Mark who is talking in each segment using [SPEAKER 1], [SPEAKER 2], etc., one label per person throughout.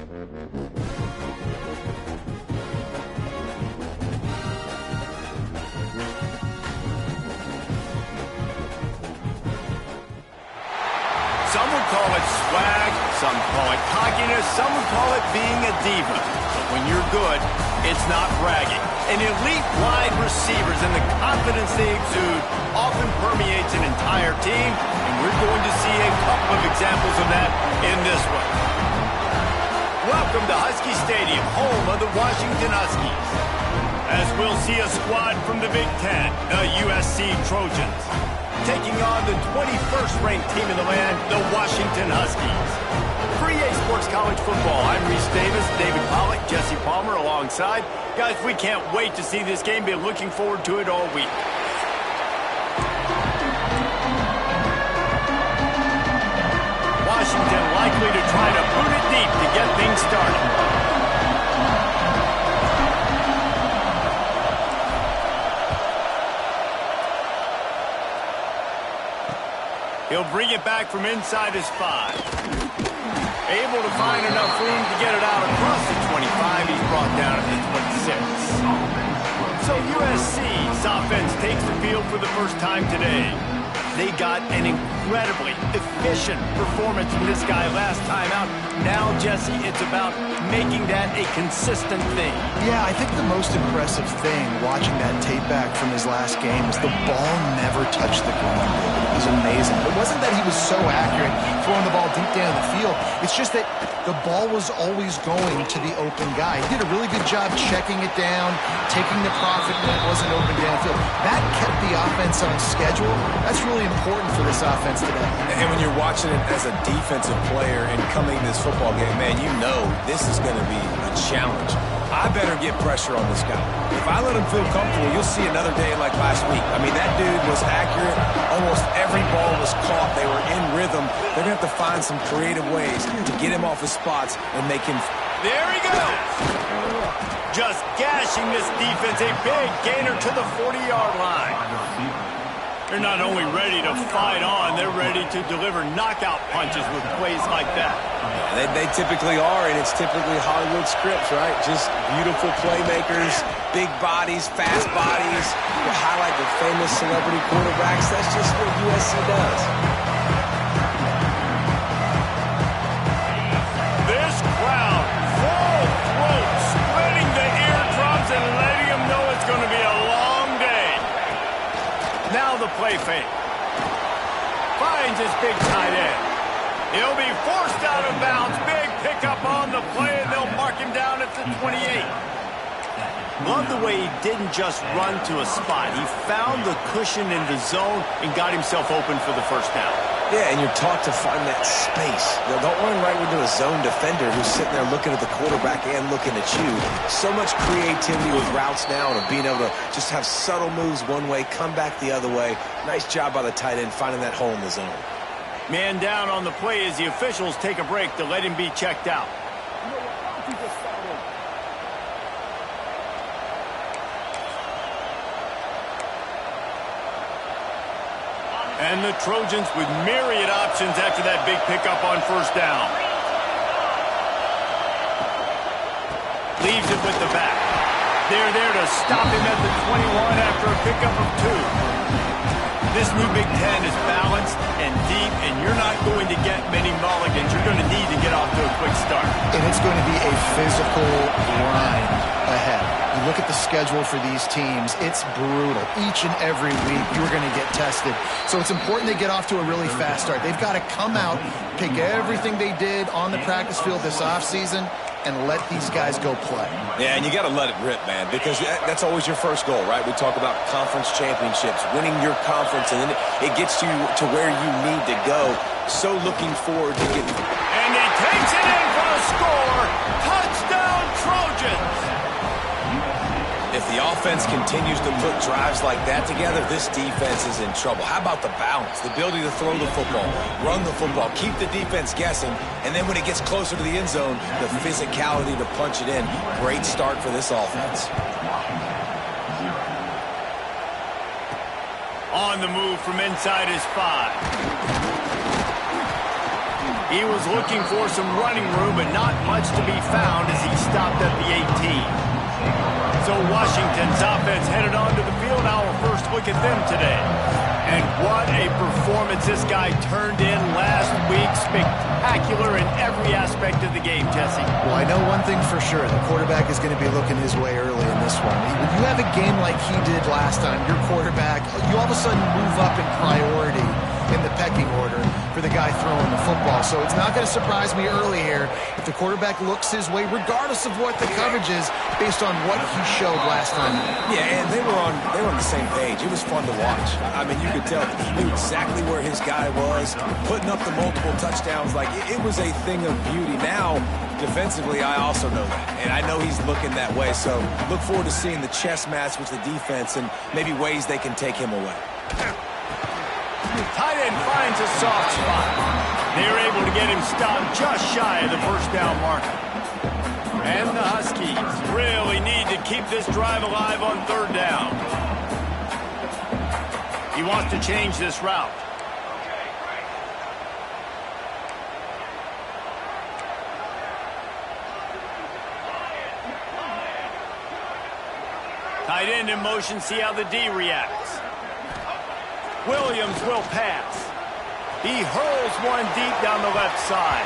[SPEAKER 1] Some would call it swag, some call it cockiness, some would call it being a diva. But when you're good, it's not bragging. An elite wide receivers and the confidence they exude often permeates an entire team, and we're going to see a couple of examples of that in this one. Welcome to Husky Stadium, home of the Washington Huskies. As we'll see a squad from the Big Ten, the USC Trojans, taking on the 21st ranked team in the land, the Washington Huskies. For EA Sports College Football, I'm Reese Davis, David Pollack, Jesse Palmer alongside. Guys, we can't wait to see this game. Been looking forward to it all week. Washington likely to try to boot it deep to get things started. He'll bring it back from inside his 5. Able to find enough room to get it out across the 25. He's brought down at the 26. So USC's offense takes the field for the first time today. They got an incredibly efficient performance from this guy last time out. Now, Jesse, it's about making that a consistent thing.
[SPEAKER 2] Yeah, I think the most impressive thing watching that tape back from his last game is the ball never touched the ground. It was amazing. It wasn't that he was so accurate throwing the ball deep down the field. It's just that the ball was always going to the open guy. He did a really good job checking it down, taking the profit when it wasn't open downfield. That kept the offense on schedule. That's really important for this offense today.
[SPEAKER 3] And when you're watching it as a defensive player and coming to this football game, man, you know this is going to be a challenge. I better get pressure on this guy. If I let him feel comfortable, you'll see another day like last week. I mean, that dude was accurate. Almost every ball was caught. They were in rhythm. They're going to have to find some creative ways to get him off his spots and make him...
[SPEAKER 1] There he goes! Just gashing this defense. A big gainer to the 40-yard line. They're not only ready to fight on, they're ready to deliver knockout punches with plays like that.
[SPEAKER 3] Yeah, they typically are, and it's typically Hollywood scripts, right? Just beautiful playmakers, big bodies, fast bodies. You highlight the famous celebrity quarterbacks. That's just what USC does.
[SPEAKER 1] This crowd, full throat, splitting the eardrums and letting them know it's going to be a long day. Now the play fake. Finds his big tight end. He'll be forced out of bounds. Big pickup on the play, and they'll mark him down at the 28. Love the way he didn't just run to a spot. He found the cushion in the zone and got himself open for the first down.
[SPEAKER 3] Yeah, and you're taught to find that space. You know, don't run right into a zone defender who's sitting there looking at the quarterback and looking at you. So much creativity with routes now and being able to just have subtle moves one way, come back the other way. Nice job by the tight end finding that hole in the zone.
[SPEAKER 1] Man down on the play as the officials take a break to let him be checked out. And the Trojans with myriad options after that big pickup on first down. Leaves it with the back. They're there to stop him at the 21 after a pickup of 2. This new Big Ten is balanced and deep, and you're not going to get many mulligans. You're going to need to get off to a quick start.
[SPEAKER 2] And it's going to be a physical grind ahead. You look at the schedule for these teams, it's brutal. Each and every week, you're going to get tested. So it's important they get off to a really fast start. They've got to come out, pick everything they did on the practice field this offseason, and let these guys go play.
[SPEAKER 3] Yeah, and you got to let it rip, man, because that's always your first goal, right? We talk about conference championships, winning your conference, and then it gets you to where you need to go. So looking forward to getting...
[SPEAKER 1] And he takes it in for a score. Touchdown, Trojans!
[SPEAKER 3] If the offense continues to put drives like that together, this defense is in trouble. How about the balance, the ability to throw the football, run the football, keep the defense guessing, and then when it gets closer to the end zone, the physicality to punch it in. Great start for this offense.
[SPEAKER 1] On the move from inside his 5. He was looking for some running room, but not much to be found as he stopped at the 18. So Washington's offense headed onto the field. Our first look at them today. And what a performance this guy turned in last week. Spectacular in every aspect of the game, Jesse.
[SPEAKER 2] Well, I know one thing for sure. The quarterback is going to be looking his way early in this one. When you have a game like he did last time, your quarterback, you all of a sudden move up in priority in the pecking order for the guy throwing the football. So it's not going to surprise me early here if the quarterback looks his way, regardless of what the coverage is, based on what he showed last time.
[SPEAKER 3] Yeah, and they were on the same page. It was fun to watch. I mean, you could tell he knew exactly where his guy was, putting up the multiple touchdowns. Like, it was a thing of beauty. Now, defensively, I also know that. And I know he's looking that way. So look forward to seeing the chess match with the defense and maybe ways they can take him away.
[SPEAKER 1] Tight end finds a soft spot. They're able to get him stopped just shy of the first down marker. And the Huskies really need to keep this drive alive on third down. He wants to change this route. Tight end in motion, see how the D reacts. Williams will pass. He hurls one deep down the left side.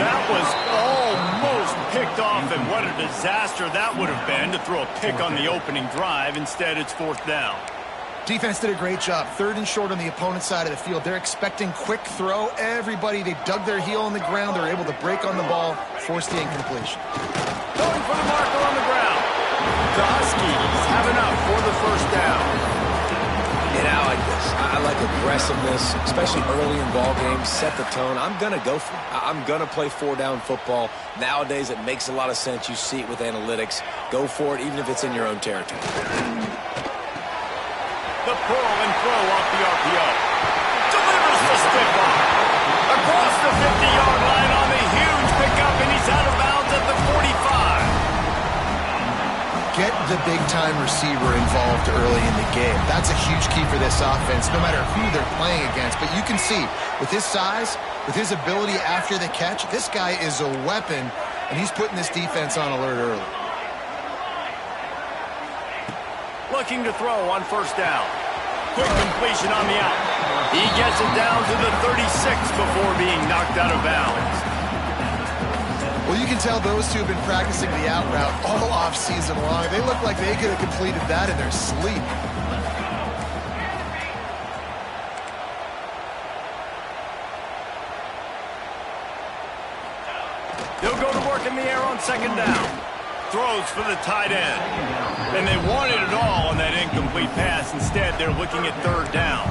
[SPEAKER 1] That was almost picked off, and what a disaster that would have been to throw a pick on the opening drive. Instead, it's fourth down.
[SPEAKER 2] Defense did a great job. Third and short on the opponent's side of the field. They're expecting quick throw. Everybody, they dug their heel on the ground. They're able to break on the ball, force the incompletion.
[SPEAKER 1] Going for the marker on the ground. The Huskies have enough for the first down.
[SPEAKER 3] And I like this. I like aggressiveness, especially early in ball games. Set the tone. I'm going to go for it. I'm going to play four-down football. Nowadays, it makes a lot of sense. You see it with analytics. Go for it, even if it's in your own territory.
[SPEAKER 1] The pull and throw off the RPO. Delivers the stiff arm. Across the 50-yard line on the huge pickup, and he's out of bounds at the 45.
[SPEAKER 2] Get the big-time receiver involved early in the game. That's a huge key for this offense, no matter who they're playing against. But you can see, with his size, with his ability after the catch, this guy is a weapon, and he's putting this defense on alert early.
[SPEAKER 1] Looking to throw on first down. Quick completion on the out. He gets it down to the 36 before being knocked out of bounds.
[SPEAKER 2] Well, you can tell those two have been practicing the out route all off-season long. They look like they could have completed that in their sleep.
[SPEAKER 1] They'll go to work in the air on second down. Throws for the tight end. And they wanted it all on that incomplete pass. Instead, they're looking at third down.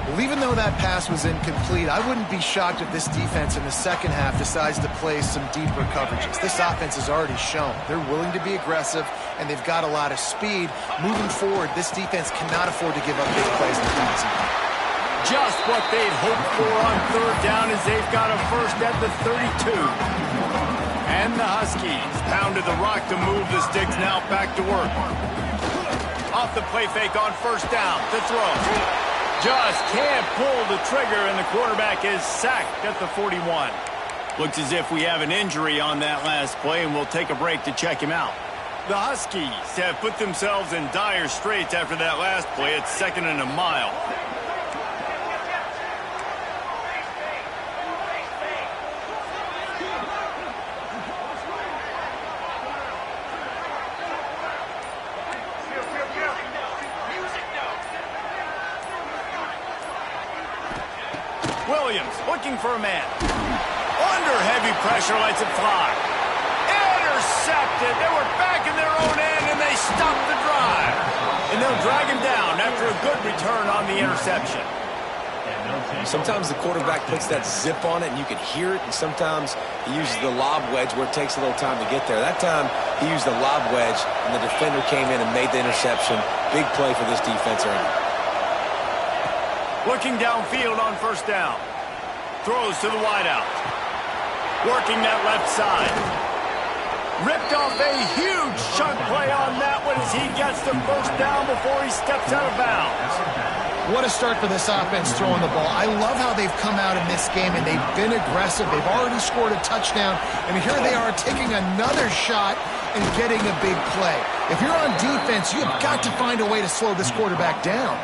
[SPEAKER 2] Well, even though that pass was incomplete, I wouldn't be shocked if this defense in the second half decides to play some deeper coverages. This offense has already shown they're willing to be aggressive, and they've got a lot of speed. Moving forward, this defense cannot afford to give up big plays in the passing game.
[SPEAKER 1] Just what they'd hoped for on third down as they've got a first at the 32. And the Huskies pounded the rock to move the sticks, now back to work. Off the play fake on first down to throw. Just can't pull the trigger, and the quarterback is sacked at the 41. Looks as if we have an injury on that last play, and we'll take a break to check him out. The Huskies have put themselves in dire straits after that last play. It's second and a mile. Williams looking for a man. Under heavy pressure, lets it fly. Intercepted. They were back in their own end, and they stopped the drive. And they'll drag him down after a good return on the interception.
[SPEAKER 3] Sometimes the quarterback puts that zip on it, and you can hear it, and sometimes he uses the lob wedge where it takes a little time to get there. That time, he used the lob wedge, and the defender came in and made the interception. Big play for this defense early.
[SPEAKER 1] Looking downfield on first down. Throws to the wideout. Working that left side. Ripped off a huge chunk play on that one as he gets the first down before he steps out of bounds.
[SPEAKER 2] What a start for this offense throwing the ball. I love how they've come out in this game, and they've been aggressive. They've already scored a touchdown, and here they are taking another shot and getting a big play. If you're on defense, you've got to find a way to slow this quarterback down.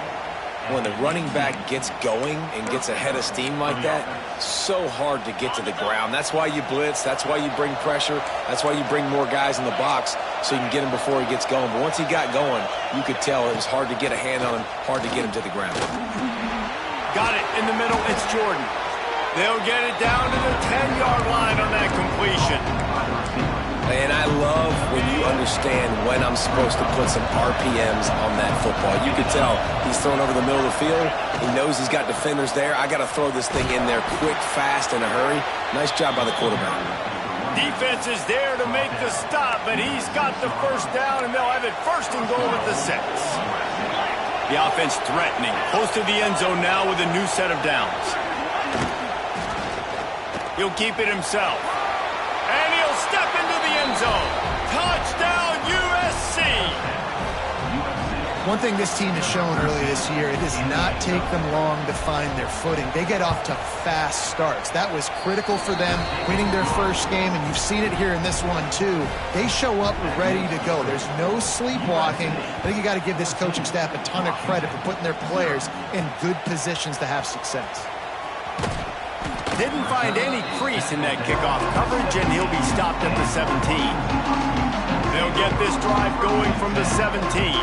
[SPEAKER 3] When the running back gets going and gets ahead of steam like that, so hard to get to the ground. That's why you blitz. That's why you bring pressure. That's why you bring more guys in the box so you can get him before he gets going. But once he got going, you could tell it was hard to get a hand on him, hard to get him to the ground.
[SPEAKER 1] Got it in the middle. It's Jordan. They'll get it down to the 10-yard line on that completion.
[SPEAKER 3] And I love when you understand when I'm supposed to put some RPMs on that football. You can tell he's thrown over the middle of the field. He knows he's got defenders there. I got to throw this thing in there quick, fast, in a hurry. Nice job by the quarterback.
[SPEAKER 1] Defense is there to make the stop, but he's got the first down, and they'll have it first and goal at the 6. The offense threatening. Close to the end zone now with a new set of downs. He'll keep it himself. And he'll step into the end zone. Touchdown, USC!
[SPEAKER 2] One thing this team has shown earlier this year, it does not take them long to find their footing. They get off to fast starts. That was critical for them, winning their first game, and you've seen it here in this one too. They show up ready to go. There's no sleepwalking. I think you got to give this coaching staff a ton of credit for putting their players in good positions to have success.
[SPEAKER 1] Didn't find any crease in that kickoff coverage, and he'll be stopped at the 17. They'll get this drive going from the 17.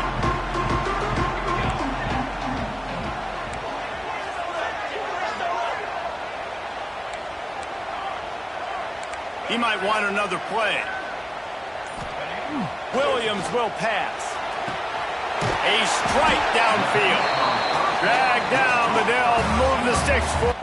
[SPEAKER 1] He might want another play. Williams will pass. A strike downfield. Drag down, but they'll move the sticks forward.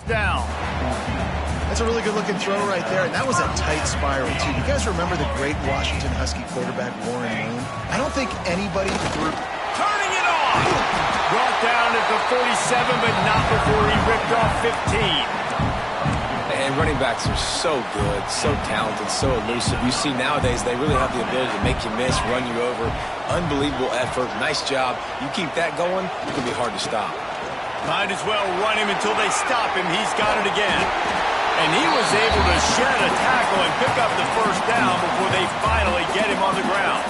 [SPEAKER 1] Down.
[SPEAKER 2] That's a really good-looking throw right there, and that was a tight spiral, too. You guys remember the great Washington Husky quarterback, Warren Moon? I don't think anybody threw...
[SPEAKER 1] Turning it off! Brought down at the 47, but not before he ripped off 15.
[SPEAKER 3] And running backs are so good, so talented, so elusive. You see nowadays they really have the ability to make you miss, run you over. Unbelievable effort. Nice job. You keep that going, it can be hard to stop.
[SPEAKER 1] Might as well run him until they stop him. He's got it again. And he was able to shed a tackle and pick up the first down before they finally get him on the ground.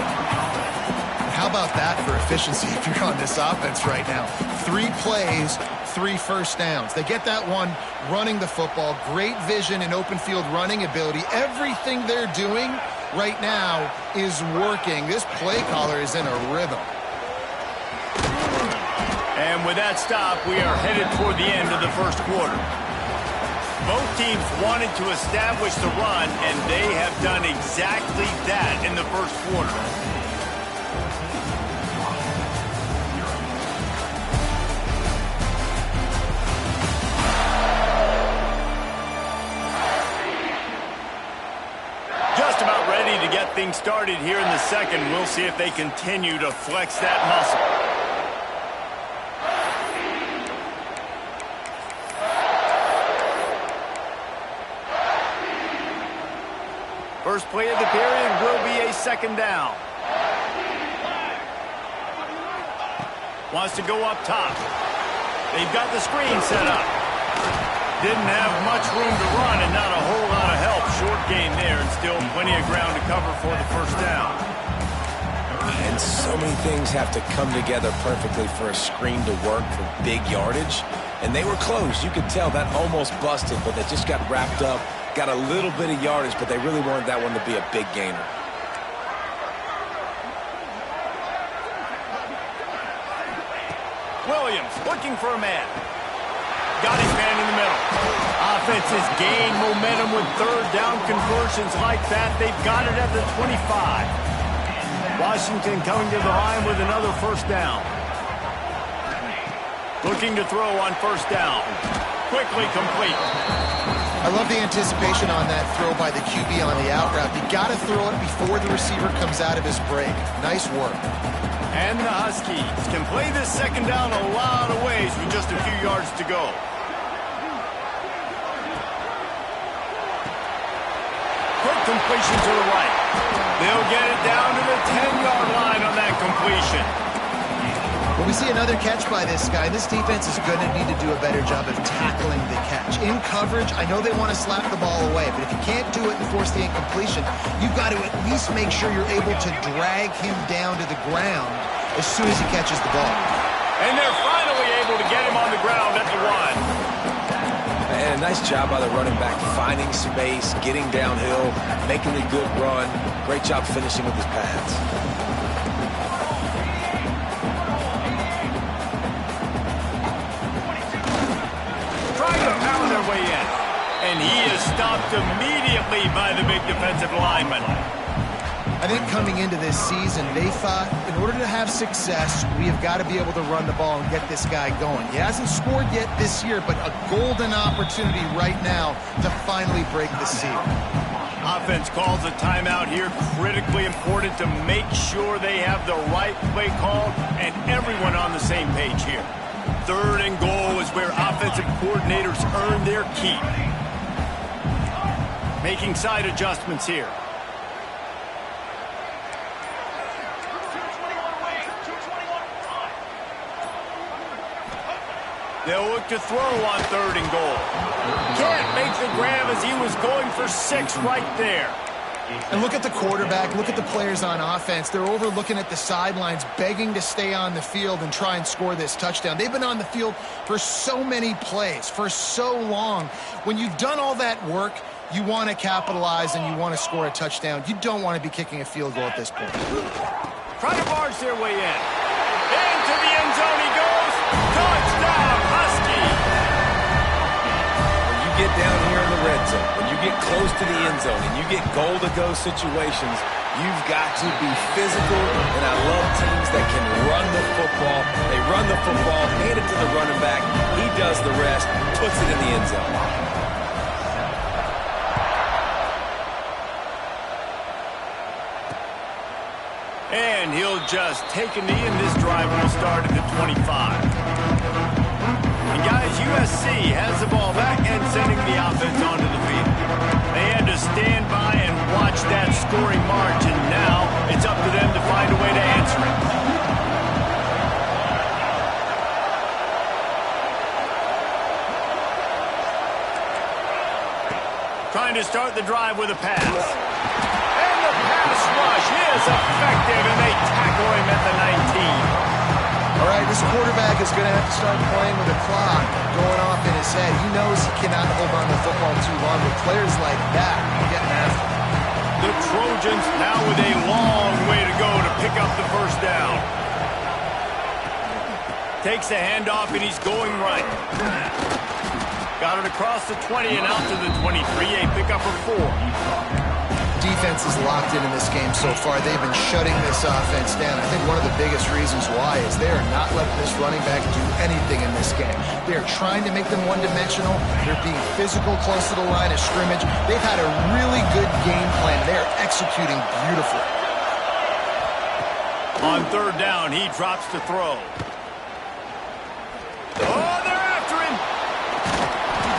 [SPEAKER 2] How about that for efficiency if you're on this offense right now? 3 plays, 3 first downs. They get that one running the football. Great vision and open field running ability. Everything they're doing right now is working. This play caller is in a rhythm.
[SPEAKER 1] And with that stop, we are headed toward the end of the first quarter. Both teams wanted to establish the run, and they have done exactly that in the first quarter. Just about ready to get things started here in the second. We'll see if they continue to flex that muscle. First play of the period will be a second down. Wants to go up top. They've got the screen set up. Didn't have much room to run and not a whole lot of help. Short gain there and still plenty of ground to cover for the first down.
[SPEAKER 3] And so many things have to come together perfectly for a screen to work for big yardage. And they were close. You could tell that almost busted, but they just got wrapped up. Got a little bit of yardage, but they really wanted that one to be a big gainer.
[SPEAKER 1] Williams looking for a man. Got his man in the offense has gained momentum with third down conversions like that. They've got it at the 25. Washington coming to the line with another first down. Looking to throw on first down. Quickly complete.
[SPEAKER 2] I love the anticipation on that throw by the QB on the out route. You got to throw it before the receiver comes out of his break. Nice work.
[SPEAKER 1] And the Huskies can play this second down a lot of ways with just a few yards to go. Quick completion to the right. They'll get it down to the 10-yard line on that completion.
[SPEAKER 2] When we see another catch by this guy, this defense is going to need to do a better job of tackling the catch. In coverage, I know they want to slap the ball away, but if you can't do it and force the incompletion, you've got to at least make sure you're able to drag him down to the ground as soon as he catches the ball.
[SPEAKER 1] And they're finally able to get him on the ground at the 1.
[SPEAKER 3] And a nice job by the running back, finding space, getting downhill, making a good run. Great job finishing with his pads.
[SPEAKER 1] And he is stopped immediately by the big defensive lineman.
[SPEAKER 2] I think coming into this season, they thought in order to have success, we have got to be able to run the ball and get this guy going. He hasn't scored yet this year, but a golden opportunity right now to finally break the seal.
[SPEAKER 1] Offense calls a timeout here. Critically important to make sure they have the right play call and everyone on the same page here. 3rd and goal is where offensive coordinators earn their keep. Making side adjustments here. They'll look to throw on 3rd and goal. Can't make the grab as he was going for 6 right there.
[SPEAKER 2] And look at the quarterback, look at the players on offense. They're over looking at the sidelines, begging to stay on the field and try and score this touchdown. They've been on the field for so many plays, for so long. When you've done all that work, you want to capitalize and you want to score a touchdown. You don't want to be kicking a field goal at this point.
[SPEAKER 1] Try to barge their way in. Into the end zone he goes. Touchdown, Husky.
[SPEAKER 3] When you get down here in the red zone, when you get close to the end zone and you get goal-to-go situations, you've got to be physical, and I love teams that can run the football. They run the football, hand it to the running back. He does the rest, puts it in the end zone.
[SPEAKER 1] And he'll just take a knee, and this drive will start at the 25. And guys, USC has the ball back and sending the offense onto the field. They had to stand by and watch that scoring march, and now it's up to them to find a way to answer it. Trying to start the drive with a pass. Pass rush is effective, and they tackle him at the 19.
[SPEAKER 2] All right, this quarterback is going to have to start playing with a clock going off in his head. He knows he cannot hold on to the football too long. With players like that, getting after him.
[SPEAKER 1] The Trojans now with a long way to go to pick up the first down. Takes the handoff, and he's going right. Got it across the 20 and out to the 23, a pickup of 4.
[SPEAKER 2] Defense is locked in this game so far. They've been shutting this offense down. I think one of the biggest reasons why is they are not letting this running back do anything in this game. They are trying to make them one-dimensional. They're being physical close to the line of scrimmage. They've had a really good game plan. They are executing beautifully.
[SPEAKER 1] On 3rd down, he drops to throw. Oh, they're after him.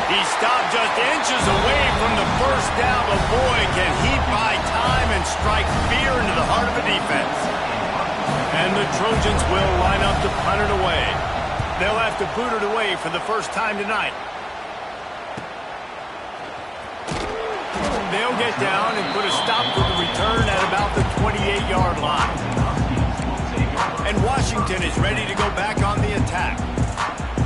[SPEAKER 1] He stopped just inches away from the first down, but boy, can he buy time and strike fear into the heart of the defense. And the Trojans will line up to punt it away. They'll have to boot it away for the first time tonight. They'll get down and put a stop to the return at about the 28-yard line. And Washington is ready to go back on the attack.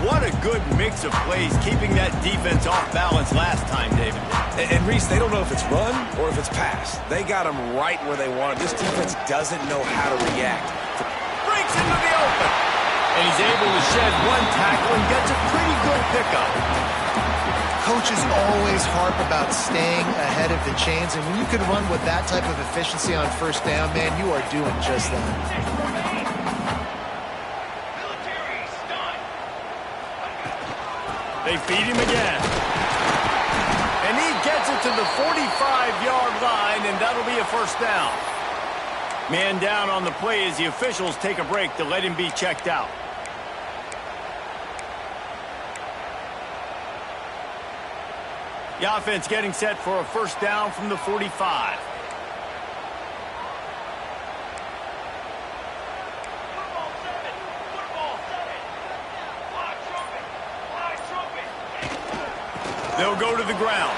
[SPEAKER 1] What a good mix of plays, keeping that defense off balance last time, David.
[SPEAKER 3] And Reese, they don't know if it's run or if it's pass. They got them right where they want it. This defense doesn't know how to react.
[SPEAKER 1] Breaks into the open. And he's able to shed one tackle and gets a pretty good pickup.
[SPEAKER 2] Coaches always harp about staying ahead of the chains, and when you can run with that type of efficiency on first down, man, you are doing just that.
[SPEAKER 1] They feed him again. And he gets it to the 45-yard line, and that'll be a first down. Man down on the play as the officials take a break to let him be checked out. The offense getting set for a first down from the 45. They'll go to the ground.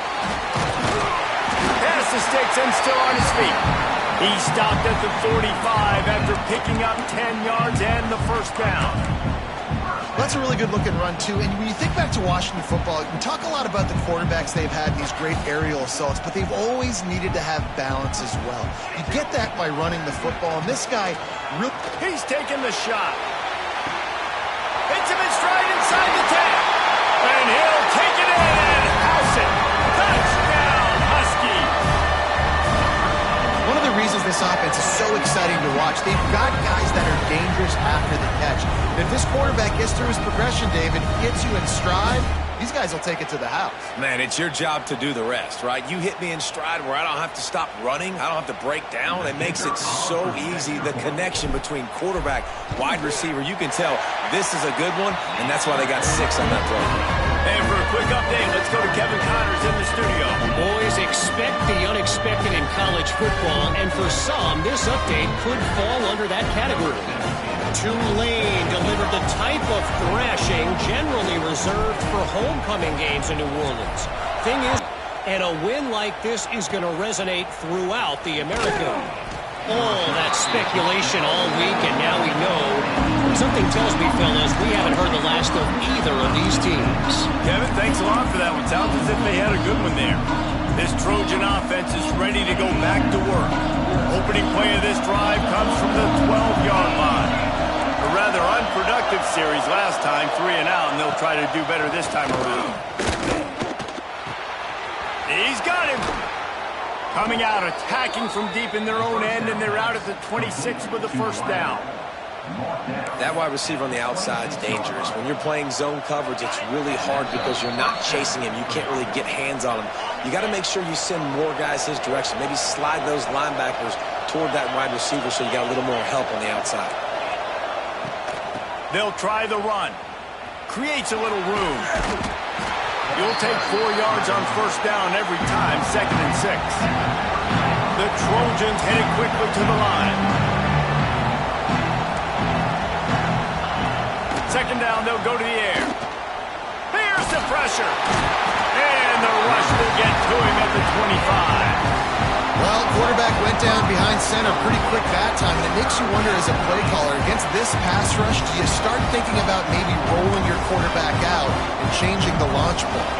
[SPEAKER 1] Pass the sticks and still on his feet. He stopped at the 45 after picking up 10 yards and the first down.
[SPEAKER 2] That's a really good-looking run, too. And when you think back to Washington football, we talk a lot about the quarterbacks they've had, these great aerial assaults, but they've always needed to have balance as well. You get that by running the football, and this guy really...
[SPEAKER 1] He's taking the shot. Hits him in stride inside the 10. And he'll take it in and house it. Touchdown, Husky.
[SPEAKER 2] One of the reasons this offense is so exciting to watch, they've got guys that are dangerous after the catch. And if this quarterback gets through his progression, David, gets you in stride, these guys will take it to the house.
[SPEAKER 3] Man, it's your job to do the rest, right? You hit me in stride where I don't have to stop running. I don't have to break down. It makes it so easy. The connection between quarterback, wide receiver, you can tell this is a good one, and that's why they got 6 on that play.
[SPEAKER 1] And for a quick update, let's go to Kevin Connors in the studio.
[SPEAKER 4] Boys, expect the unexpected in college football, and for some, this update could fall under that category. Tulane delivered the type of thrashing generally reserved for homecoming games in New Orleans. Thing is, and a win like this is going to resonate throughout the American. All that speculation all week, and now we know. Something tells me, fellas, we haven't heard the last of either of these teams.
[SPEAKER 1] Kevin, thanks a lot for that one. Sounds as if they had a good one there. This Trojan offense is ready to go back to work. Opening play of this drive comes from the 12-yard line. A rather unproductive series last time, 3 and out, and they'll try to do better this time around. He's got him. Coming out, attacking from deep in their own end, and they're out at the 26 with the first down.
[SPEAKER 3] That wide receiver on the outside is dangerous. When you're playing zone coverage, it's really hard because you're not chasing him. You can't really get hands on him. You got to make sure you send more guys his direction. Maybe slide those linebackers toward that wide receiver so you got a little more help on the outside.
[SPEAKER 1] They'll try the run. Creates a little room. You'll take 4 yards on first down every time, 2nd and 6. The Trojans headed quickly to the line. 2nd down, they'll go to the air. Here's the pressure. And the rush will get to him at the 25.
[SPEAKER 2] Well, quarterback went down behind center pretty quick that time, and it makes you wonder as a play caller, against this pass rush, do you start thinking about maybe rolling your quarterback out and changing the launch point?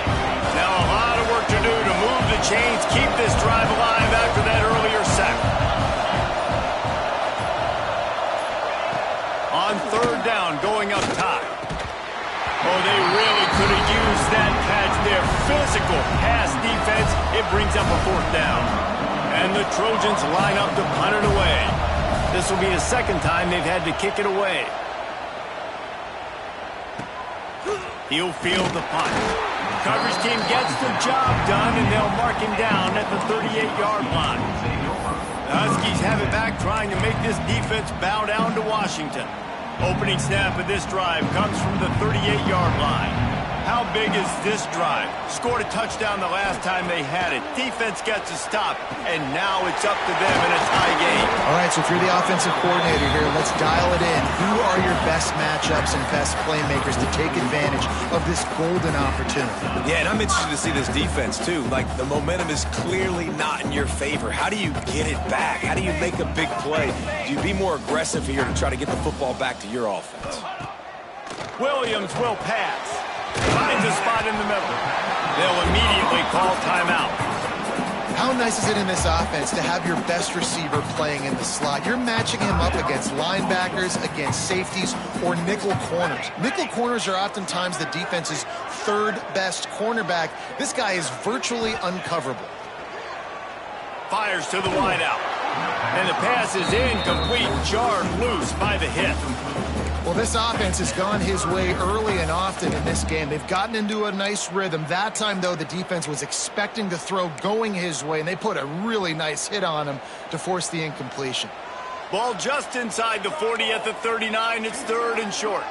[SPEAKER 1] Now a lot of work to do to move the chains, keep this drive alive after that earlier sack. On 3rd down, going up top. Oh, they really could have used that catch there. Physical pass defense. It brings up a 4th down. And the Trojans line up to punt it away. This will be the 2nd time they've had to kick it away. He'll field the punt. Coverage team gets the job done, and they'll mark him down at the 38-yard line. The Huskies have it back, trying to make this defense bow down to Washington. Opening snap of this drive comes from the 38-yard line. How big is this drive? Scored a touchdown the last time they had it. Defense gets a stop, and now it's up to them in a tie game.
[SPEAKER 2] All right, so if you're the offensive coordinator here, let's dial it in. Who are your best matchups and best playmakers to take advantage of this golden opportunity?
[SPEAKER 3] Yeah, and I'm interested to see this defense, too. Like, the momentum is clearly not in your favor. How do you get it back? How do you make a big play? Do you be more aggressive here to try to get the football back to your offense?
[SPEAKER 1] Williams will pass. Finds a spot in the middle. They'll immediately call timeout.
[SPEAKER 2] How nice is it in this offense to have your best receiver playing in the slot? You're matching him up against linebackers, against safeties, or nickel corners. Nickel corners are oftentimes the defense's third best cornerback. This guy is virtually uncoverable.
[SPEAKER 1] Fires to the wideout. And the pass is incomplete, jarred loose by the hit.
[SPEAKER 2] Well, this offense has gone his way early and often in this game. They've gotten into a nice rhythm. That time, though, the defense was expecting the throw going his way, and they put a really nice hit on him to force the incompletion.
[SPEAKER 1] Ball just inside the 40 at the 39. It's 3rd and short.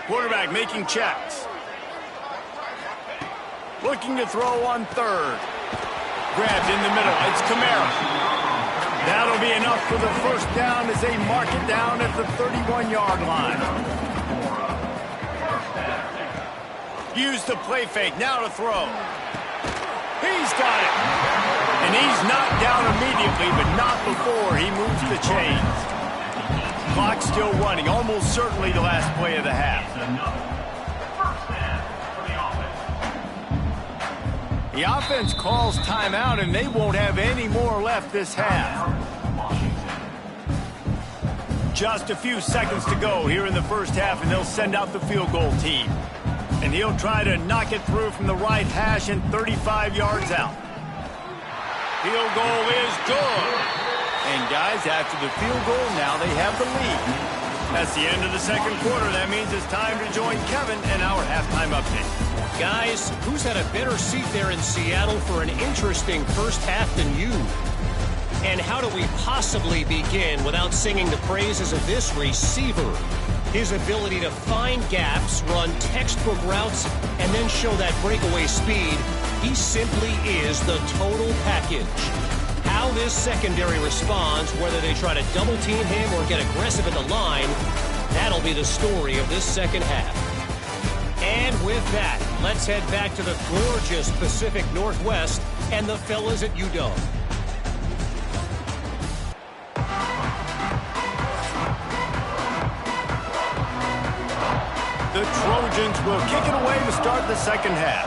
[SPEAKER 1] Quarterback making checks. Looking to throw on 3rd. Grabbed in the middle. It's Kamara. That'll be enough for the first down as they mark it down at the 31-yard line. Use the play fake. Now to throw. He's got it. And he's knocked down immediately, but not before he moves the chains. Clock still running. Almost certainly the last play of the half. The offense calls timeout, and they won't have any more left this half. Just a few seconds to go here in the first half, and they'll send out the field goal team. And he'll try to knock it through from the right hash and 35 yards out. Field goal is good. And guys, after the field goal, now they have the lead. That's the end of the second quarter. That means it's time to join Kevin and our halftime update.
[SPEAKER 4] Guys, who's had a better seat there in Seattle for an interesting first half than you? And how do we possibly begin without singing the praises of this receiver? His ability to find gaps, run textbook routes, and then show that breakaway speed. He simply is the total package. How this secondary responds, whether they try to double team him or get aggressive at the line, that'll be the story of this second half. And with that, let's head back to the gorgeous Pacific Northwest and the fellas at UW.
[SPEAKER 1] The Trojans will kick it away to start the second half.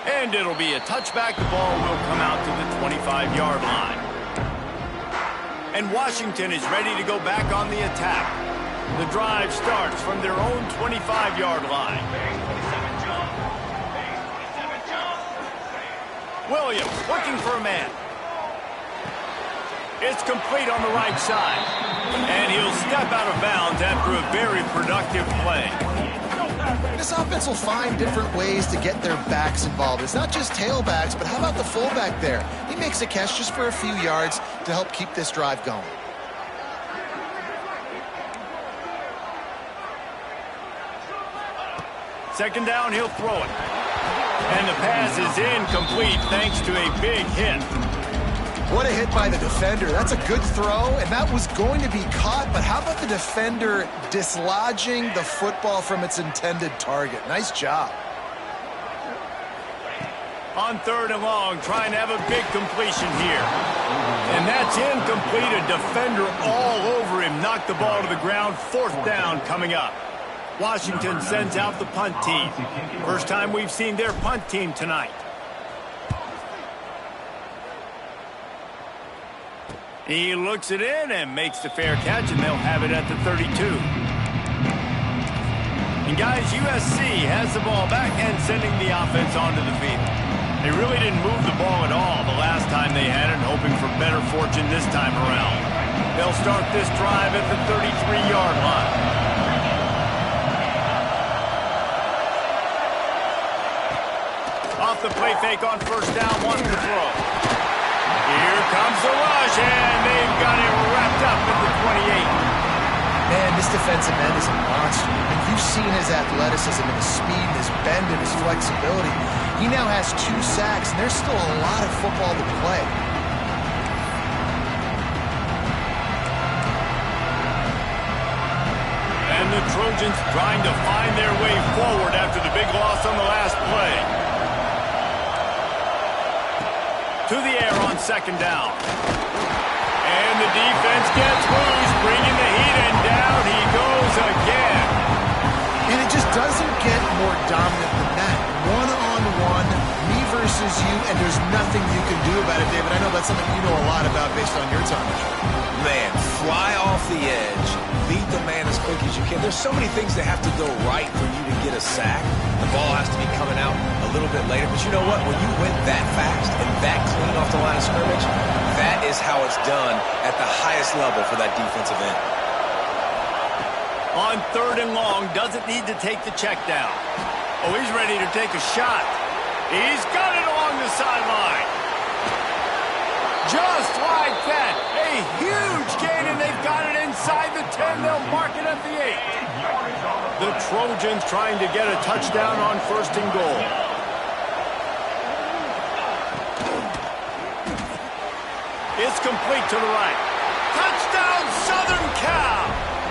[SPEAKER 1] And it'll be a touchback. The ball will come out to the 25-yard line. And Washington is ready to go back on the attack. The drive starts from their own 25-yard line. Williams looking for a man. It's complete on the right side. And he'll step out of bounds after a very productive play.
[SPEAKER 2] This offense will find different ways to get their backs involved. It's not just tailbacks, but how about the fullback there? He makes a catch just for a few yards to help keep this drive going.
[SPEAKER 1] Second down, he'll throw it. And the pass is incomplete thanks to a big hit.
[SPEAKER 2] What a hit by the defender. That's a good throw, and that was going to be caught, but how about the defender dislodging the football from its intended target? Nice job.
[SPEAKER 1] On 3rd and long, trying to have a big completion here. And that's incomplete. A defender all over him. Knocked the ball to the ground. 4th down coming up. Washington sends out the punt team. First time we've seen their punt team tonight. He looks it in and makes the fair catch, and they'll have it at the 32. And guys, USC has the ball back and sending the offense onto the field. They really didn't move the ball at all the last time they had it, hoping for better fortune this time around. They'll start this drive at the 33-yard line. Off the play fake on first down, wants to throw. Here comes the rush, and they've got it wrapped up at the 28.
[SPEAKER 2] Man, this defensive end is a monster. And you've seen his athleticism and his speed and his bend and his flexibility. He now has 2 sacks, and there's still a lot of football to play.
[SPEAKER 1] And the Trojans trying to find their way forward after the big loss on the last play. To the air on second down. And the defense gets loose, bringing the goes again.
[SPEAKER 2] And it just doesn't get more dominant than that. One-on-one, me versus you, and there's nothing you can do about it, David. I know that's something you know a lot about based on your time.
[SPEAKER 3] Man, fly off the edge, beat the man as quick as you can. There's so many things that have to go right for you to get a sack. The ball has to be coming out a little bit later. But you know what? When you went that fast and that clean off the line of scrimmage, that is how it's done at the highest level for that defensive end.
[SPEAKER 1] On 3rd and long, doesn't need to take the check down. Oh, he's ready to take a shot. He's got it along the sideline. Just like that. A huge gain, and they've got it inside the 10. They'll mark it at the 8. The Trojans trying to get a touchdown on 1st and goal. It's complete to the right. Touchdown, Southern Cal!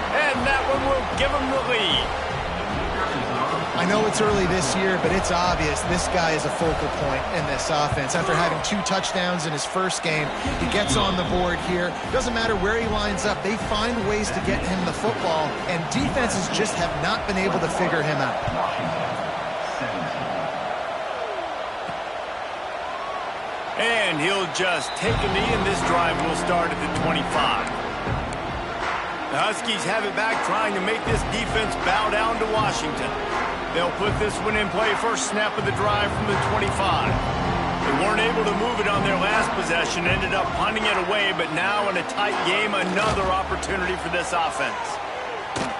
[SPEAKER 1] And that one will give them the lead.
[SPEAKER 2] I know it's early this year, but it's obvious this guy is a focal point in this offense. After having 2 touchdowns in his first game, he gets on the board here. Doesn't matter where he lines up, they find ways to get him the football, and defenses just have not been able to figure him out.
[SPEAKER 1] And he'll just take a knee, and this drive will start at the 25. The Huskies have it back, trying to make this defense bow down to Washington. They'll put this one in play, first snap of the drive from the 25. They weren't able to move it on their last possession, ended up punting it away, but now in a tight game, another opportunity for this offense.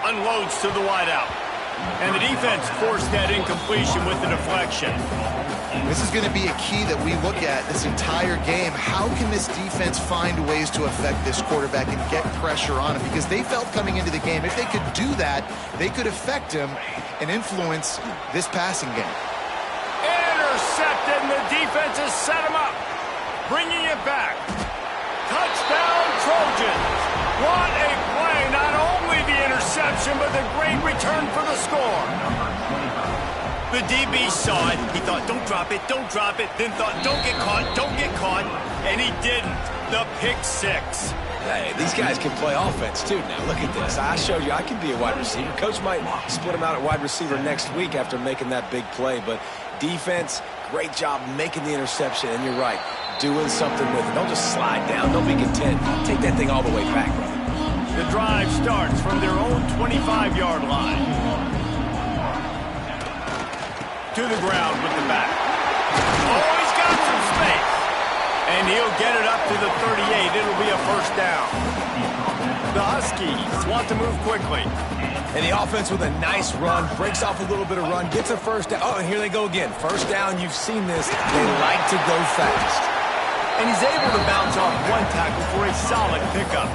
[SPEAKER 1] Unloads to the wideout. And the defense forced that incompletion with the deflection.
[SPEAKER 2] This is going to be a key that we look at this entire game. How can this defense find ways to affect this quarterback and get pressure on him? Because they felt coming into the game, if they could do that, they could affect him and influence this passing game.
[SPEAKER 1] Intercepted, and the defense has set him up. Bringing it back. Touchdown, Trojans. What a play. Not only the interception, but the great return for the score. The DB saw it. He thought, don't drop it, don't drop it. Then thought, don't get caught. And he didn't. The pick 6.
[SPEAKER 3] Hey, these guys can play offense, too. Now, look at this. I showed you I can be a wide receiver. Coach might split him out at wide receiver next week after making that big play. But defense, great job making the interception. And you're right, doing something with it. Don't just slide down. Don't be content. Take that thing all the way back, brother.
[SPEAKER 1] The drive starts from their own 25-yard line. To the ground with the back. Oh, he's got some space. And he'll get it up to the 38. It'll be a first down. The Huskies want to move quickly.
[SPEAKER 3] And the offense with a nice run, breaks off a little bit of run, gets a first down. Oh, and here they go again. First down, you've seen this. They like to go fast.
[SPEAKER 1] And he's able to bounce off one tackle for a solid pickup.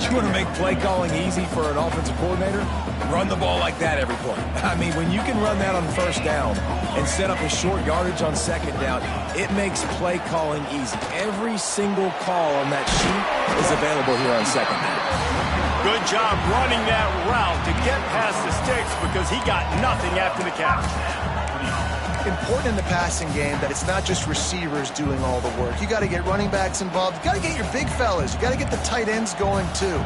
[SPEAKER 3] You want to make play calling easy for an offensive coordinator? Run the ball like that every play. I mean, when you can run that on first down and set up a short yardage on second down, it makes play calling easy. Every single call on that sheet is available here on second down.
[SPEAKER 1] Good job running that route to get past the sticks because he got nothing after the catch.
[SPEAKER 2] Important in the passing game that it's not just receivers doing all the work. You got to get running backs involved. You got to get your big fellas. You got to get the tight ends going too.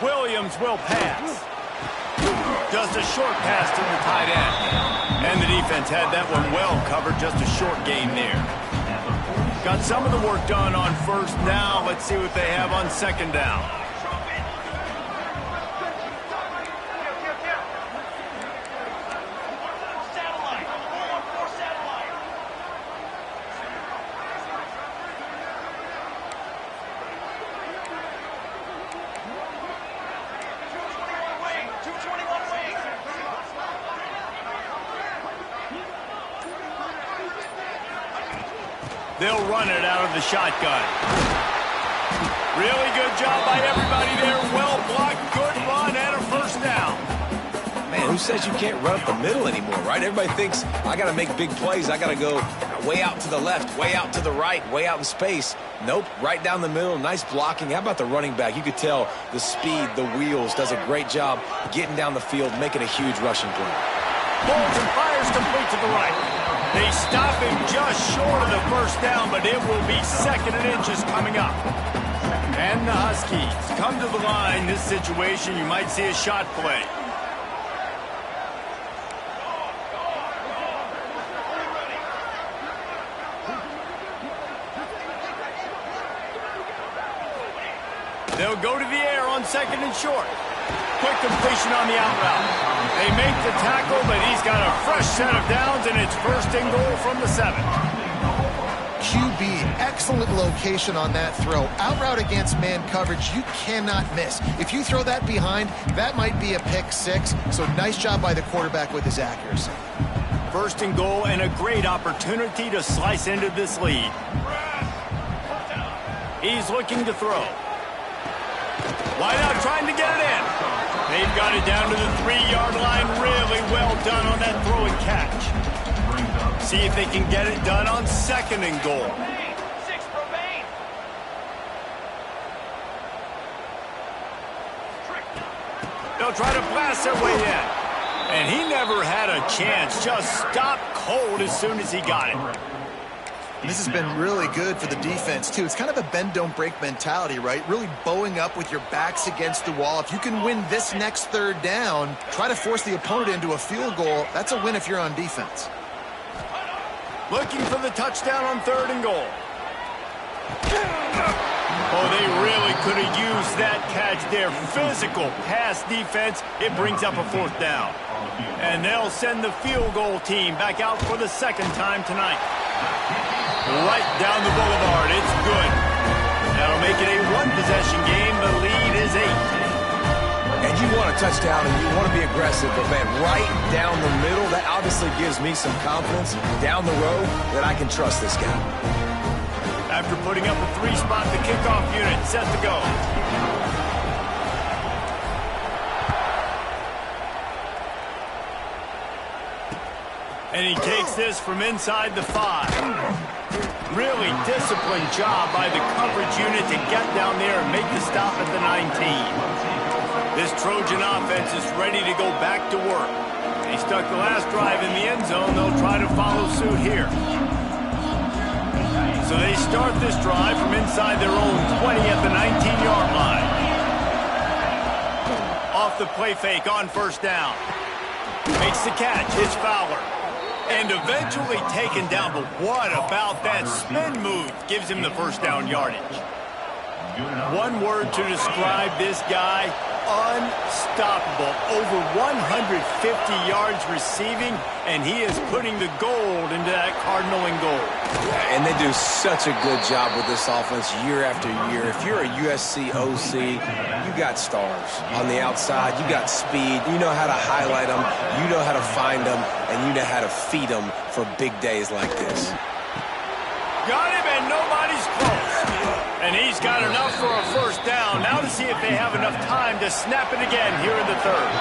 [SPEAKER 1] Williams will pass. Just a short pass to the tight end. And the defense had that one well covered. Just a short gain there. Got some of the work done on first down. Let's see what they have on second down. They'll run it out of the shotgun. Really good job by everybody there. Well blocked, good run, and a first down.
[SPEAKER 3] Man, Man, who says you can't run up the middle anymore, right? Everybody thinks, I got to make big plays. I got to go way out to the left, way out to the right, way out in space. Nope, right down the middle, nice blocking. How about the running back? You could tell the speed, the wheels, does a great job getting down the field, making a huge rushing play.
[SPEAKER 1] Pulls and fires complete to the right. They stop him just short of the first down, but it will be 2nd and inches coming up. And the Huskies come to the line. This situation, you might see a shot play. They'll go to the air on 2nd and short. Quick completion on the out route. They make the tackle, but he's got a fresh set of downs, and it's 1st and goal from the 7.
[SPEAKER 2] QB, excellent location on that throw. Out route against man coverage, you cannot miss. If you throw that behind, that might be a pick 6. So nice job by the quarterback with his accuracy.
[SPEAKER 1] 1st and goal, and a great opportunity to slice into this lead. He's looking to throw. Wide out, trying to get it in. They've got it down to the 3-yard line. Really well done on that throw and catch. See if they can get it done on 2nd and goal. They'll try to blast their way in. And he never had a chance. Just stopped cold as soon as he got it.
[SPEAKER 2] This has been really good for the defense, too. It's kind of a bend-don't-break mentality, right? Really bowing up with your backs against the wall. If you can win this next 3rd down, try to force the opponent into a field goal. That's a win if you're on defense.
[SPEAKER 1] Looking for the touchdown on 3rd and goal. Oh, they really could have used that catch there. Physical pass defense. It brings up a 4th down. And they'll send the field goal team back out for the 2nd time tonight. Right down the boulevard. It's good. That'll make it a 1-possession game. The lead is 8.
[SPEAKER 3] And you want a touchdown and you want to be aggressive, but man, right down the middle, that obviously gives me some confidence down the road that I can trust this guy.
[SPEAKER 1] After putting up a 3-spot, the kickoff unit set to go. And he takes this from inside the 5. Really disciplined job by the coverage unit to get down there and make the stop at the 19. This Trojan offense is ready to go back to work. They stuck the last drive in the end zone. They'll try to follow suit here. So they start this drive from inside their own 20 at the 19-yard line. Off the play fake on 1st down. Makes the catch. It's Fowler. And eventually taken down, but what about that spin move? Gives him the 1st down yardage. One word to describe this guy, unstoppable. Over 150 yards receiving, and he is putting the gold into that Cardinal and gold.
[SPEAKER 3] And they do such a good job with this offense year after year. If you're a USC OC, you got stars. On the outside, you got speed. You know how to highlight them. You know how to find them. And you know how to feed them for big days like this.
[SPEAKER 1] Got him, and nobody's close. And he's got enough for a 1st down. Now to see if they have enough time to snap it again here in the 3rd.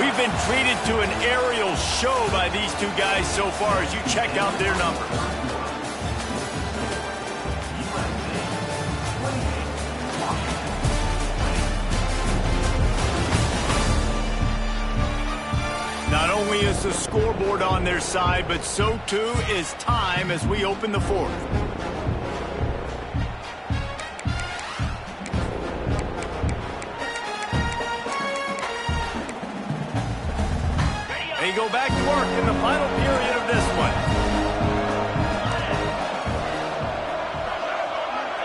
[SPEAKER 1] We've been treated to an aerial show by these two guys so far as you check out their numbers. Not only is the scoreboard on their side, but so too is time as we open the 4th. They go back to work in the final period of this one.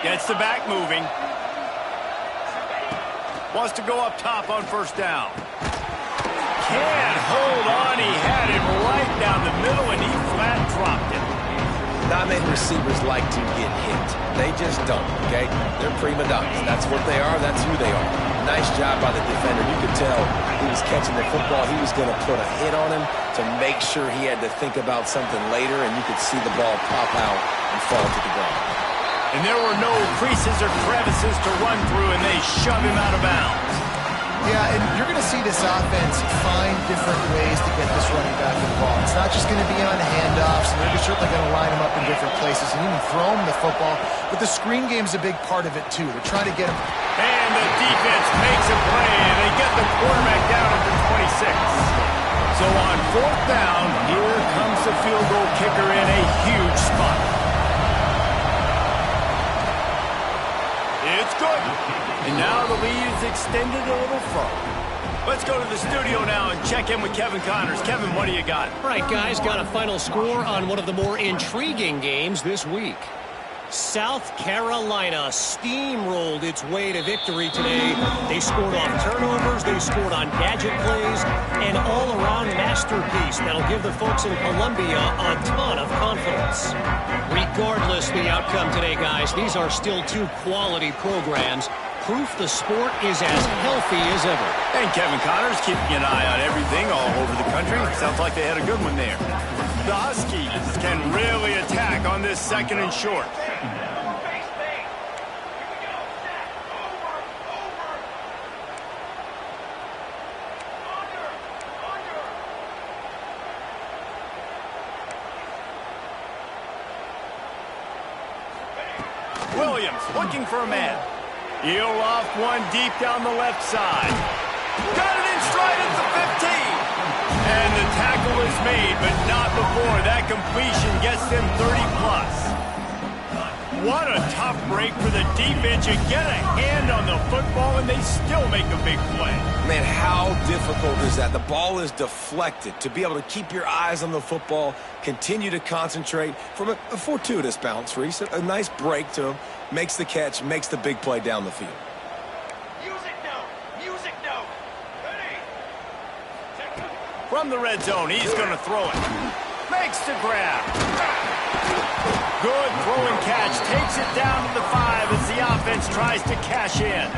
[SPEAKER 1] Gets the back moving. Wants to go up top on 1st down. Can't hold on. He had him right down the middle, and he flat dropped it.
[SPEAKER 3] Not many receivers like to get hit. They just don't, okay? They're prima donnas. That's what they are. That's who they are. Nice job by the defender. You could tell he was catching the football. He was going to put a hit on him to make sure he had to think about something later, and you could see the ball pop out and fall to the ground.
[SPEAKER 1] And there were no creases or crevices to run through, and they shove him out of bounds.
[SPEAKER 2] Yeah, and you're going to see this offense find different ways to get this running back involved. It's not just going to be on handoffs, and they're certainly going to line him up in different places and even throw him the football. But the screen game is a big part of it, too. They're trying to get him.
[SPEAKER 1] And the defense makes a play, and they get the quarterback down at the 26. So on 4th down, here comes the field goal kicker in a huge spot. It's good. And now the lead is extended a little further. Let's go to the studio now and check in with Kevin Connors. Kevin, what do you got?
[SPEAKER 4] All right, guys, got a final score on one of the more intriguing games this week. South Carolina steamrolled its way to victory today. They scored off turnovers, they scored on gadget plays, an all-around masterpiece that'll give the folks in Columbia a ton of confidence. Regardless the outcome today, guys, these are still two quality programs. Proof the sport is as healthy as ever.
[SPEAKER 1] And Kevin Connors keeping an eye on everything all over the country. Sounds like they had a good one there. The Huskies can really attack on this 2nd and short. Williams looking for a man. He'll off one deep down the left side. Got it in stride at the 15. And the tackle is made, but not before that completion gets them 30+. What a tough break for the defense. You get a hand on the football, and they still make a big play.
[SPEAKER 3] Man, how difficult is that? The ball is deflected. To be able to keep your eyes on the football, continue to concentrate from a fortuitous bounce, Reese. A nice break to him. Makes the catch, makes the big play down the field.
[SPEAKER 1] Music note. Music note. Ready. From the red zone, he's going to throw it. Makes the grab. Good throwing catch. Takes it down to the 5 as the offense tries to cash in.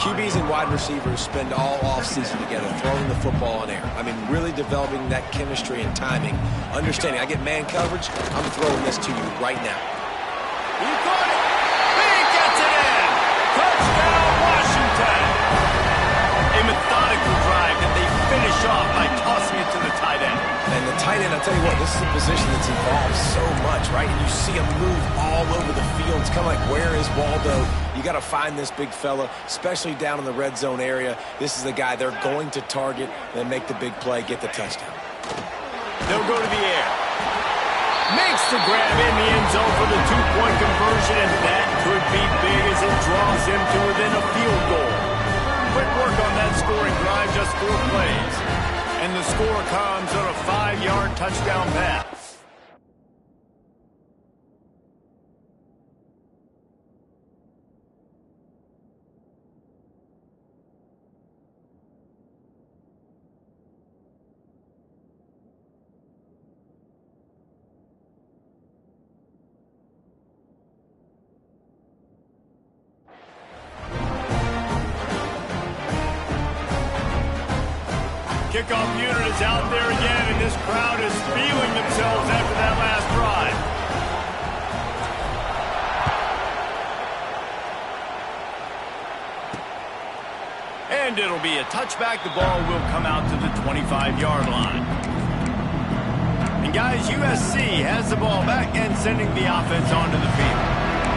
[SPEAKER 3] QBs and wide receivers spend all offseason together throwing the ball in air. I mean, really developing that chemistry and timing. Understanding, I get man coverage, I'm throwing this to you right now.
[SPEAKER 1] He caught it. He gets it in. Touchdown, Washington. A methodical drive that they finish off by tossing it to the tight end.
[SPEAKER 3] And the tight end, I'll tell you what, this is a position that's evolved so much, right? And you see him move all over the field. It's kind of like, where is Waldo? You got to find this big fella, especially down in the red zone area. This is the guy they're going to target and make the big play, get the touchdown.
[SPEAKER 1] They'll go to the air. Makes the grab in the end zone for the 2-point conversion, and that could be big as it draws him to within a field goal. Quick work on that scoring drive, just 4 plays. And the score comes on a 5-yard touchdown pass. Kickoff unit is out there again, and this crowd is feeling themselves after that last drive. And it'll be a touchback. The ball will come out to the 25-yard line. And guys, USC has the ball back and sending the offense onto the field.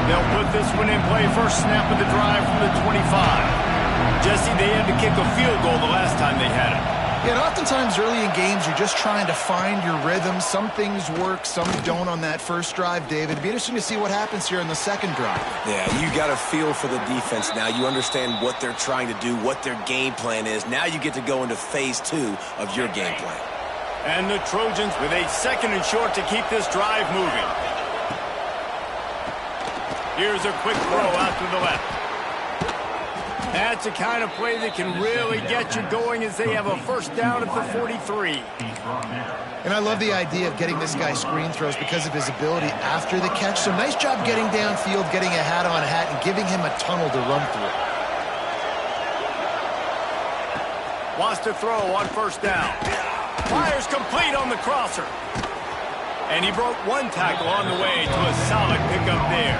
[SPEAKER 1] They'll put this one in play. First snap of the drive from the 25. Jesse, they had to kick a field goal the last time they had it.
[SPEAKER 2] Yeah, and oftentimes early in games, you're just trying to find your rhythm. Some things work, some don't on that first drive, David. It'd be interesting to see what happens here in the second drive.
[SPEAKER 3] Yeah, you got a feel for the defense now. You understand what they're trying to do, what their game plan is. Now you get to go into phase 2 of your game plan.
[SPEAKER 1] And the Trojans with a 2nd and short to keep this drive moving. Here's a quick throw out to the left. That's the kind of play that can really get you going as they have a first down at the 43.
[SPEAKER 2] And I love the idea of getting this guy screen throws because of his ability after the catch. So nice job getting downfield, getting a hat-on-hat, and giving him a tunnel to run through.
[SPEAKER 1] Wants to throw on first down. Fires complete on the crosser. And he broke one tackle on the way to a solid pickup there.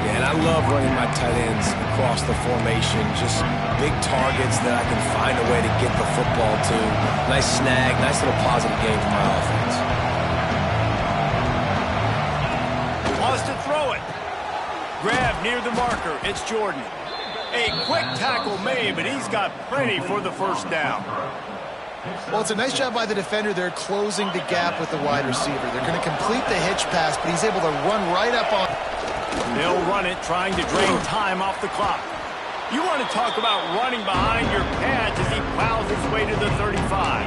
[SPEAKER 3] Yeah, and I love running my tight ends across the formation. Just big targets that I can find a way to get the football to. Nice snag, nice little positive game for my offense.
[SPEAKER 1] Wants to throw it. Grab near the marker. It's Jordan. A quick tackle made, but he's got plenty for the first down.
[SPEAKER 2] Well, it's a nice job by the defender there closing the gap with the wide receiver. They're going to complete the hitch pass, but he's able to run right up on.
[SPEAKER 1] They'll run it, trying to drain time off the clock. You want to talk about running behind your pads as he plows his way to the 35.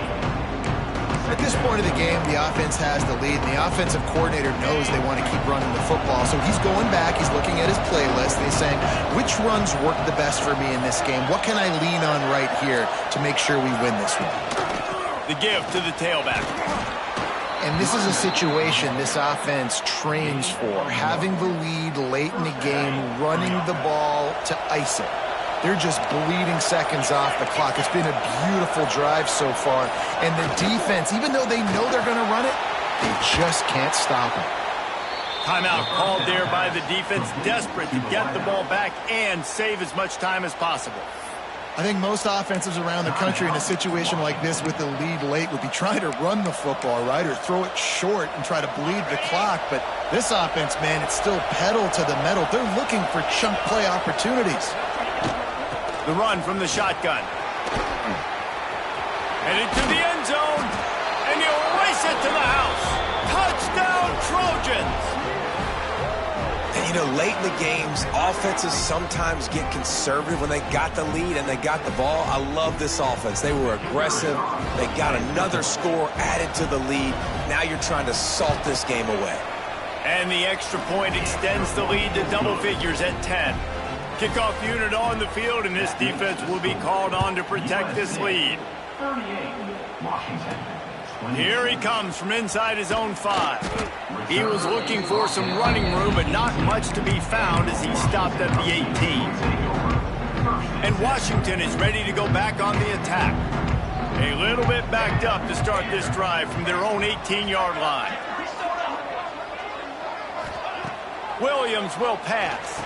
[SPEAKER 2] At this point of the game, the offense has the lead, and the offensive coordinator knows they want to keep running the football. So he's going back, he's looking at his playlist, and he's saying, which runs work the best for me in this game? What can I lean on right here to make sure we win this one?
[SPEAKER 1] The give to the tailback.
[SPEAKER 2] And this is a situation this offense trains for, having the lead late in the game, running the ball to ice it. They're just bleeding seconds off the clock. It's been a beautiful drive so far. And the defense, even though they know they're going to run it, they just can't stop it.
[SPEAKER 1] Timeout called there by the defense, desperate to get the ball back and save as much time as possible.
[SPEAKER 2] I think most offenses around the country in a situation like this with the lead late would be trying to run the football, right, or throw it short and try to bleed the clock. But this offense, man, it's still pedal to the metal. They're looking for chunk play opportunities.
[SPEAKER 1] The run from the shotgun. Headed to the end zone, and he'll race it to the house. Touchdown, Trojans!
[SPEAKER 3] And, you know, late in the games, offenses sometimes get conservative when they got the lead and they got the ball. I love this offense. They were aggressive. They got another score added to the lead. Now you're trying to salt this game away.
[SPEAKER 1] And the extra point extends the lead to double figures at 10. Kickoff unit on the field, and this defense will be called on to protect this lead. Here he comes from inside his own 5. He was looking for some running room, but not much to be found as he stopped at the 18. And Washington is ready to go back on the attack. A little bit backed up to start this drive from their own 18-yard line. Williams will pass.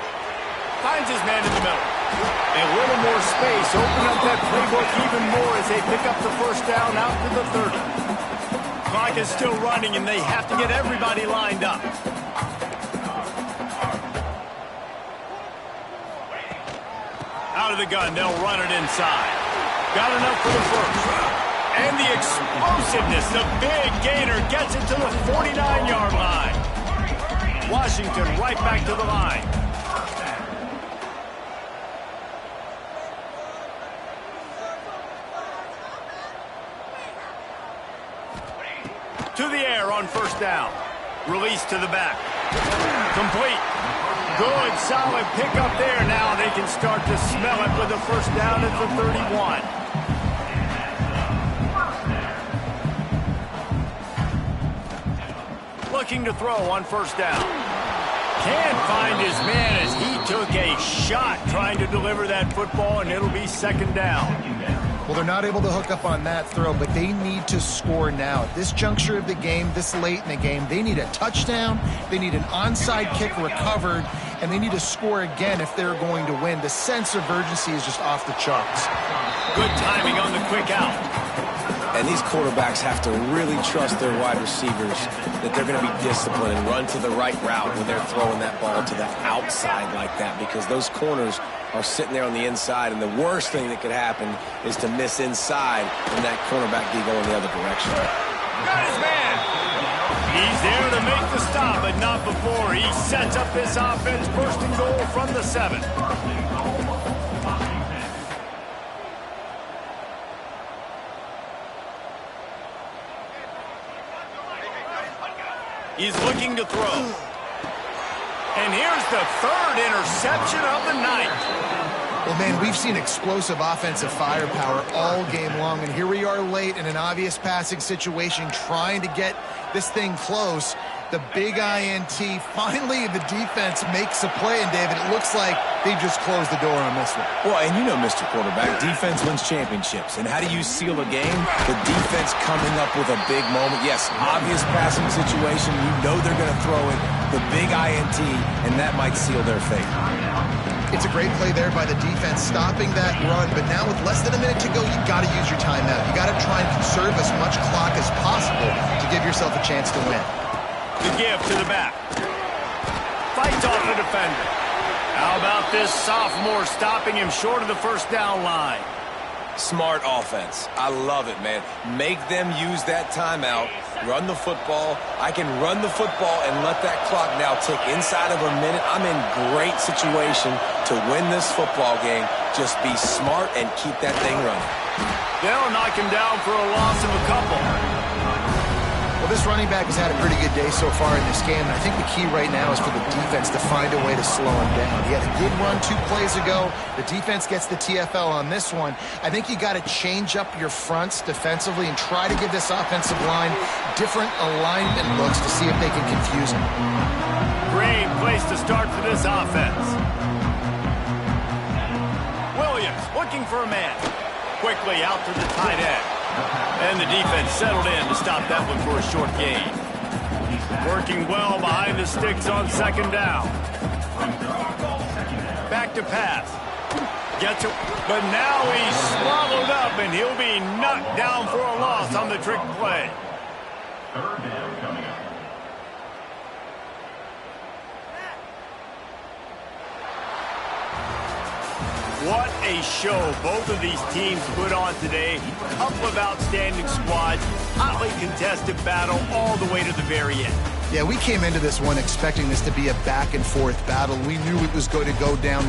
[SPEAKER 1] Finds his man in the middle. A little more space. Open up that playbook even more as they pick up the first down out to the 30. Clock is still running, and they have to get everybody lined up. Out of the gun, they'll run it inside. Got enough for the first. And the explosiveness, the big gainer gets it to the 49-yard line. Washington right back to the line. To the air on first down. Release to the back. Complete. Good, solid pickup there. Now they can start to smell it with the first down at the 31. Looking to throw on first down. Can't find his man as he took a shot trying to deliver that football, and it'll be second down.
[SPEAKER 2] Well, they're not able to hook up on that throw, but they need to score now. At this juncture of the game, this late in the game, they need a touchdown, they need an onside kick recovered, and they need to score again if they're going to win. The sense of urgency is just off the charts.
[SPEAKER 1] Good timing on the quick out.
[SPEAKER 3] And these quarterbacks have to really trust their wide receivers that they're going to be disciplined and run to the right route when they're throwing that ball to the outside like that, because those corners are sitting there on the inside, and the worst thing that could happen is to miss inside and that cornerback be going the other direction.
[SPEAKER 1] Got his man. He's there to make the stop, but not before he sets up this offense first and goal from the 7. He's looking to throw. And here's the third interception of the night.
[SPEAKER 2] Well, man, we've seen explosive offensive firepower all game long, and here we are late in an obvious passing situation trying to get this thing close, The big INT. Finally, the defense makes a play, and David, it looks like they just closed the door on this one.
[SPEAKER 3] Well, and you know, Mr. Quarterback, defense wins championships. And how do you seal a game? The defense coming up with a big moment. Yes, obvious passing situation. You know they're going to throw it. The big INT, and that might seal their fate.
[SPEAKER 2] It's a great play there by the defense, stopping that run. But now with less than a minute to go, you got to use your timeout. You got to try and conserve as much clock as possible to give yourself a chance to win.
[SPEAKER 1] The give to the back. Fights off the defender. How about this sophomore stopping him short of the first down line?
[SPEAKER 3] Smart offense. I love it, man. Make them use that timeout. Run the football. I can run the football and let that clock now tick inside of a minute. I'm in great situation to win this football game. Just be smart and keep that thing running.
[SPEAKER 1] They'll knock him down for a loss of a couple.
[SPEAKER 2] Well, this running back has had a pretty good day so far in this game, and I think the key right now is for the defense to find a way to slow him down. He had a good run 2 plays ago. The defense gets the TFL on this one. I think you got to change up your fronts defensively and try to give this offensive line different alignment looks to see if they can confuse him.
[SPEAKER 1] Great place to start for this offense. Williams looking for a man. Quickly out to the tight end. And the defense settled in to stop that one for a short gain. Working well behind the sticks on second down. Back to pass. Gets it, but now he's swallowed up, and he'll be knocked down for a loss on the trick play.
[SPEAKER 5] Third down coming up.
[SPEAKER 1] What a show both of these teams put on today. A couple of outstanding squads, hotly contested battle all the way to the very end.
[SPEAKER 2] Yeah, we came into this one expecting this to be a back-and-forth battle. We knew it was going to go down